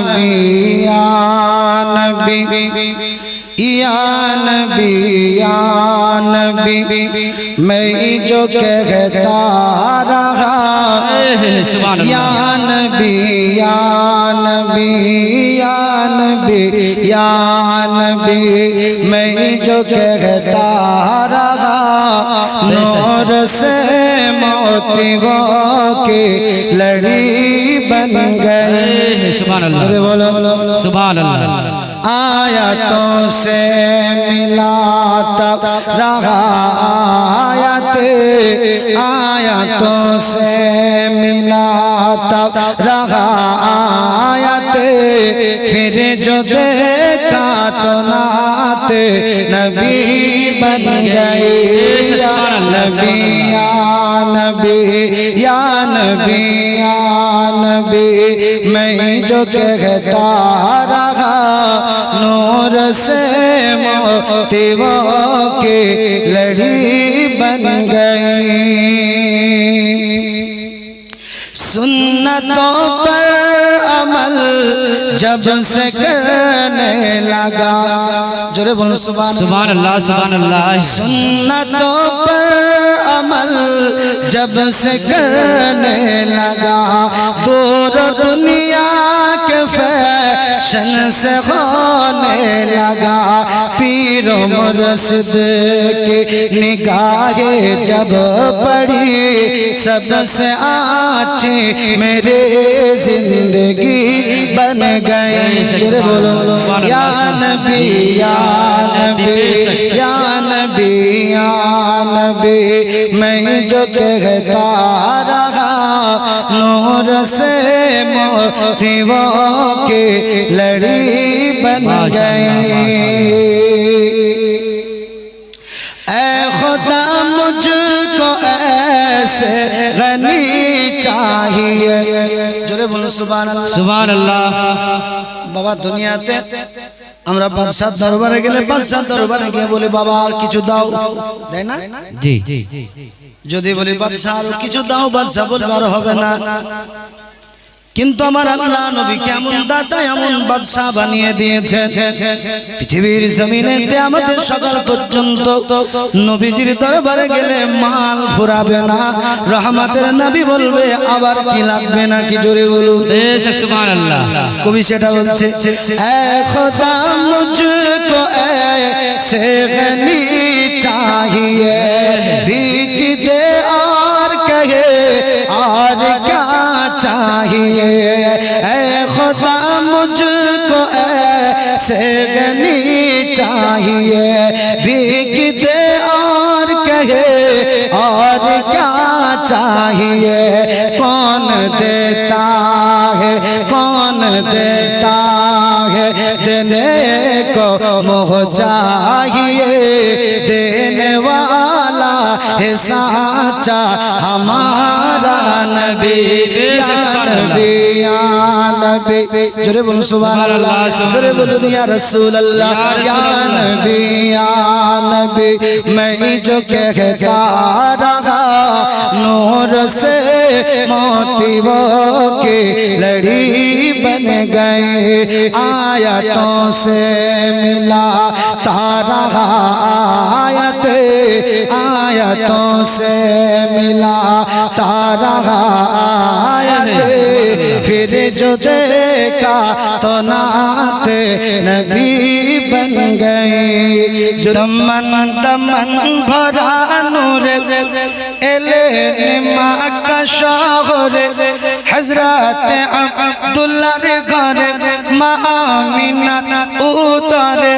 नबी या नबी या नबी या नबी मैं जो कहता रहा या नबी या नबी या नबी या नबी मैं जो कहता रहा नूर से मोतियों की लड़ी बन गई। सुभान अल्लाह सुभान अल्लाह। आयतों से मिलाता रहा आयतों से मिलाता रहा फिर जो देखा तो नाते नबी बन गई। या नबी या नबी या नबी या नबी मैं जो कहता रहा नूर से मोतियों की लड़ी बन गई। सुन्नतों पर अमल जब से करने लगा, जोरे बोलो सुभान अल्लाह सुभान अल्लाह। सुन्नतों पर अमल जब से करने लगा दूर दुनिया के फैशन से होने लगा। पीर मुर्शिद की निगाहें जब पड़ी सबसे आँची मेरी जिंदगी बन गई। जोरे बोलो या नबी या नबी या नबी या नबी मैं जो कहता रहा नूर से मोतियों की लड़ी बन गई। ऐ खुदा मुझको ऐसे गनी चाहिए। जोरे बोलो सुभान अल्लाह सुभान अल्लाह। बाबा दुनियाते আমরা বাদশাহ দরবারে গেলে বাদশাহ দরবারে গিয়ে বলি বাবা কিছু দাও, দেয় না? জি যদি বলি বাদশাহ আর কিছু দাও বাদশাহ বলবে আর হবে না। কিন্তু আমার আল্লাহ নবী কেমন দাতা এমন বাদশাহ বানিয়ে দিয়েছে পৃথিবীর জমিনে কিয়ামতের সকাল পর্যন্ত নবীজির দরবারে গেলে মাল ফুরাবে না। রহমতের নবী বলবে আবার কি লাগবে না কি জোরে বলুন সুবহানাল্লাহ। কবি সেটা বলছে এ খোদা মুঝকো ऐसे गनी चाहिए भीख दे और कहे और क्या चाहिए। ऐ खुदा मुझको ऐसे गनी चाहिए भीख दे और कहे और क्या चाहिए। कौन देता है कौन देता है देने को मोह चाहिए। देने वाला है साचा हमारा नबी या नबी या नबी। जोरे बोलो सुभान अल्लाह जोरे बोलो या रसूल अल्लाह या नबी या नबी मैं जो कहता रहा नूर से मोतियों की लड़ी बन गए। आयतों से मिला तारा आयतों से मिला तारा फिर जो देखा तो नाते नबी बन गए। जो दमन भरा नूर एले निमा का शहर हजरत अब्दुल्ला रे घर माँ आमिना उतारे।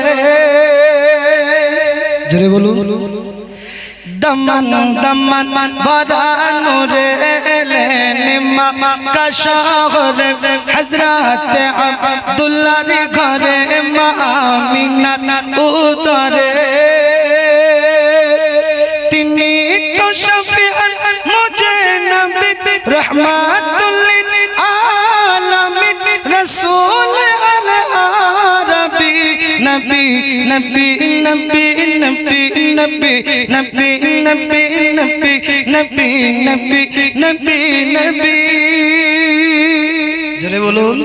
जोरे बोलो दमन भरा नूर एले निमा का शहर हजरत अब्दुल्ला रे घर माँ आमिना उतारे। तिनी तो शफीअत मुझे नबी रहमतुल लिल आलमीन रसूल अल अरबी नबी नबी नबी नबी नबी नबी नबी नबी नबी नबी नबी नबी। जोरे बोलून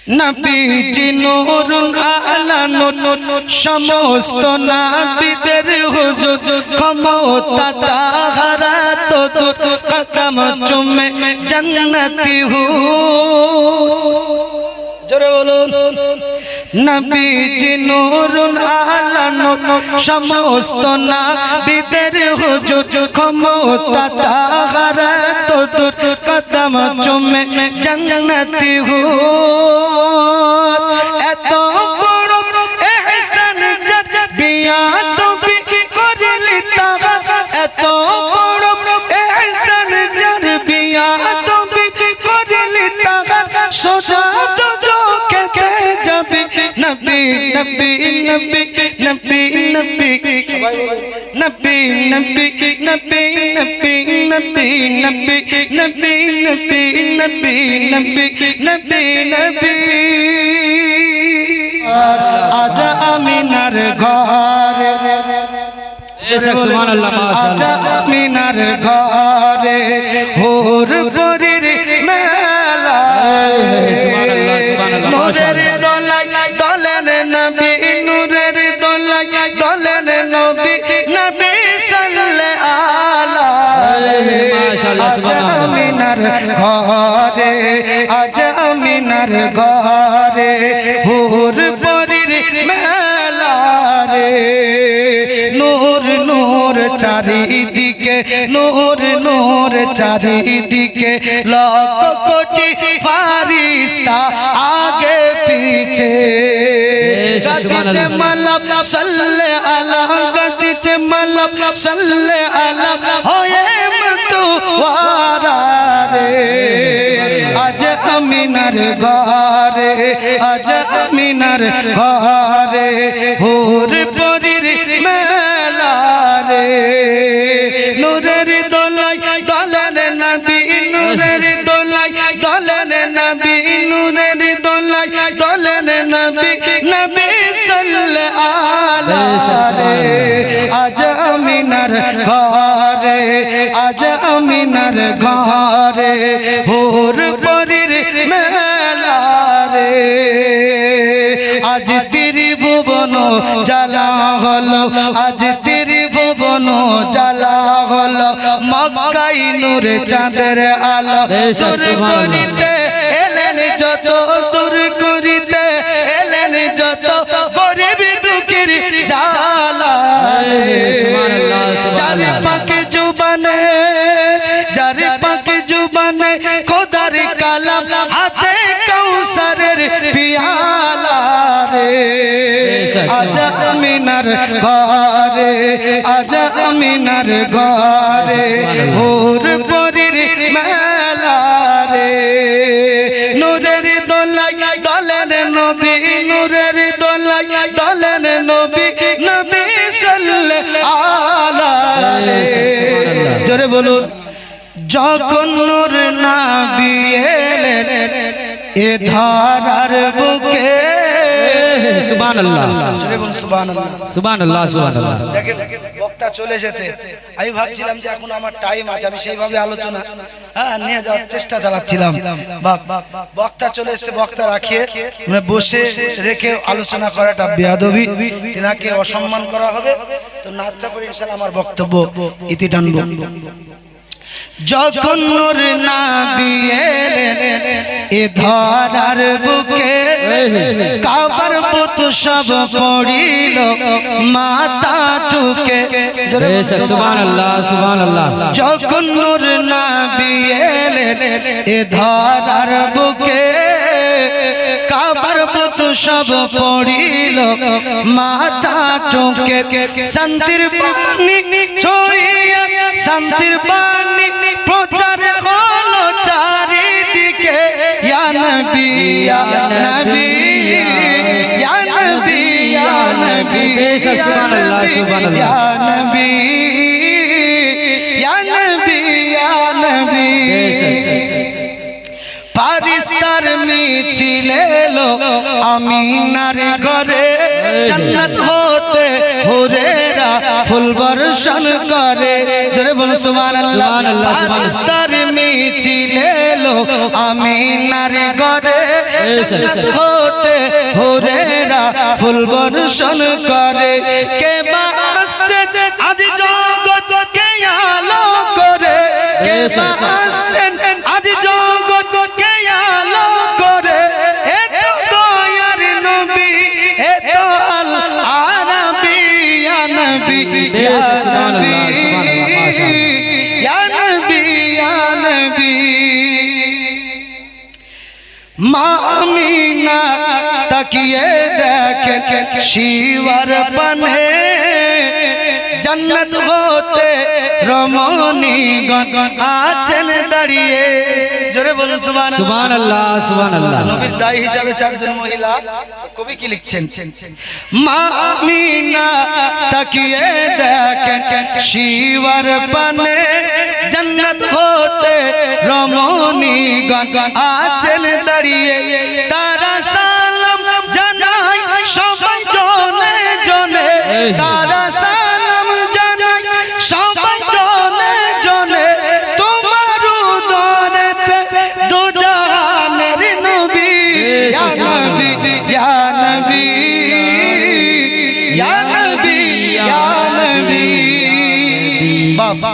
নবীজি নূরুন আলা নূর সমস্ত নবীদের হুজুর ক্ষমতা তাহারা তো দূর কদম চুমে জান্নাতি হুর জোরে বলুন নবীজি নূরুন আলা নূর সমস্ত নবীদের হুজুর ক্ষমতা তাহারা তো দূর কদম চুমে জান্নাতি হুর এত বড় ইহসান যার বিয়া তুমি করলি তাহার এত বড় ইহসান যার বিয়া তুমি করলি তাহার সোজা তো চোখে যাবে নবী নবী নবী নবী নবী নবী নবী নবী নবী নবী নবী নবী নবী নবী নবী নবী নবী আজ আমিনার ঘরে সুবহানাল্লাহ আজ আমিনার ঘরে হোর পরীর মেলা নূরের দোলাই দলেন নবী নূরের দোলাই দলেন নবী নবী সাল্লাল্লাহু আজ আমিনার ঘরে আজ আমিনার ঘরে হোর পরীর মেলা রে নূর নূর চারিদিকে নূর নূর চারিদিকে লাখ কোটি ফারিস্তা আগে পিছে গাতিছে মালাপ সাল্লে আলা গাতিছে মালাপ সাল্লে আলা হয়ে মতো ওয়ারে আজ আমিনার ঘরে আজ আমিনার ঘরে হোর পরীর মেলা রে নূরের দোলাই দলেন নবী নূরের দোলাই দলেন নবী নূরের দোলাই দলেন নবী নবী সাল্লাল্লাহু আজ আমিনার ঘরে আজ আমিনার ঘরে হোর পরীর মেলা রে আজ ত্রিভুবন জ্বালা হলো আজ ত্রিভুবন জ্বালা হলো মক্কাই নূরে চাঁদের আলো দূর করিতে এলেন যত দূর করিতে এলেন যত গরিব দুঃখীর জ্বালা যারে পাকে জুবানে যারে পাকে জুবানে খোদার কালাম হাতে কাউসারের পিয়ালা রে আজ আমিনার ঘরে আজ আমিনার ঘরে হোর পরীর মেলা রে নূরের দোলাই দলেন নবী নূরের দোলাই দলেন নবী নবী সাল্লাল্লাহু জোরে বলুন যখন নূর নবী এলেন এ ধারার বুকে সুবহানাল্লাহ জোরে বলুন সুবহানাল্লাহ সুবহানাল্লাহ সুবহানাল্লাহ দেখেন বক্তা চলে এসেছে আমি ভাবছিলাম যে এখন আমার টাইম আছে আমি সেইভাবে আলোচনা নিয়ে যাওয়ার চেষ্টা চালাচ্ছিলাম বক্তা চলে এসেছে বক্তা রাখিয়ে বসে রেখে আলোচনা করাটা বেয়াদবি তিনাকে অসম্মান করা হবে তো নাচটা করে ইনশাআল্লাহ আমার বক্তব্য ইতি টানব যখন নূর নবী এলেন এ ধরার বুকে কাবার বুত সব পড়িল মাথা টুকে সুবহানাল্লাহ সুবহানাল্লাহ যখন নূর নবী এলেন এ ধরার বুকে কাবার বুত সব পড়িল মাথা টুকে শান্তির বাণী ছড়িয়ে শান্তির বাণী প্রচার হলো চারিদিকে ইয়া নবী ইয়া নবী ইয়া নবী ইয়া নবী সুবহানাল্লাহ সুবহানাল্লাহ ইয়া নবী ইয়া নবী ইয়া নবী ফারিস্তার মিছিল এলো আমিনার ঘরে জান্নাত হতে হুরেরা ফুল বর্ষণ করে জোরে বল সুবহানাল্লাহ ফারিস্তার মিছিল এলো আমিনার ঘরে জান্নাত হতে হুরেরা ফুল বর্ষণ করে কে বা আসছেন আজ জগৎকে আলো করে কে বা আসছেন আজ জগৎকে আলো করে এতো দয়ার নবী এতো আল আরবী ইয়া নবী ইয়া নবী ইয়া নবী ইয়া নবী মা আমিনা তাকিয়ে দেখেন শিবার পানে জান্নাত হতে রমণীগণ আছেন দাঁড়িয়ে জোরে বলুন সুবহানাল্লাহ সুবহানাল্লাহ সুবহানাল্লাহ নবীর দায়ী হিসাবে চারজন মহিলা কবি কি লিখছেন মা আমিনা তাকিয়ে দেখেন শিবার পানে জান্নাত হতে রমণীগণ আছেন দাঁড়িয়ে তারা সালাম জানাই সবাই জনে জনে তারা সালাম জানাই সবাই জনে জনে তোমার উদরেতে দু জাহানের নবী ইয়া নবী ইয়া নবী ইয়া নবী ইয়া নবী বাবা